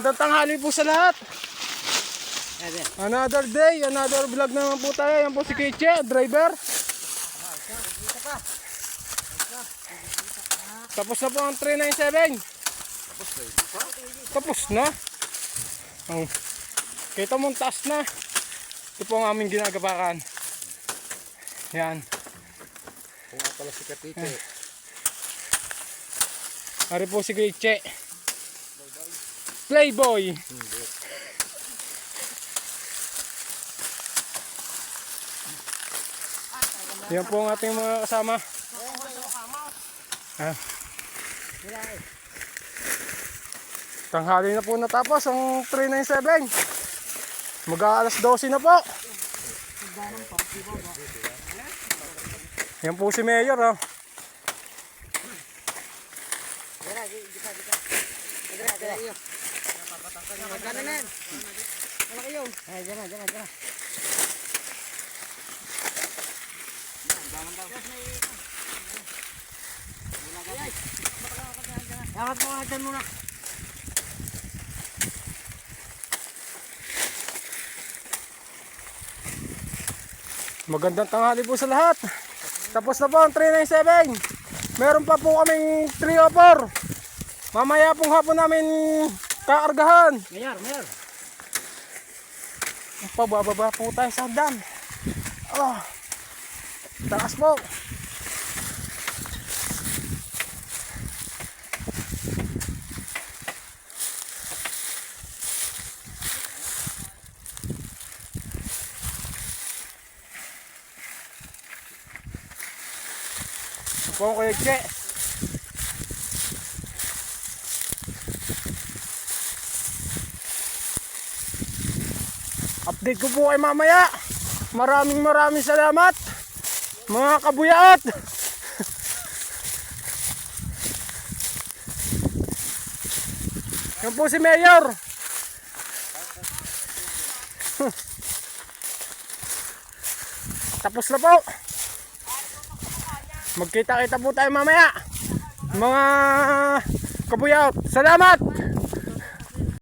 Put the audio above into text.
Magandang tanghali po sa lahat. Another day, another vlog naman po tayo. Yan po si Kiche, driver. Tapos na po ang 397. Tapos na. Kita mong taas na. Ito po ang aming ginagabakan. Yan. Kung nga pala si Katite. Ari po si Kiche. Playboy. Yan po ang ating mga kasama. Tanghali na po natapos ang 397. Mag-aalas 12 na po. Yan po si Mayor. Oh. Dapat mo nga dyan muna. Magandang tanghali po sa lahat. Tapos na po ang 397. Meron pa po kaming 304. Mamaya pong hapon namin kaargahan. Mayor. Pababa po tayo sa hagdan. Oh, taas po. Ito po Kuya Che. Update ko po kay mamaya. Maraming salamat mga kabuyat. Yan po si Mayor. Tapos na po. Magkita-kita po tayo mamaya mga kabuyat. Salamat.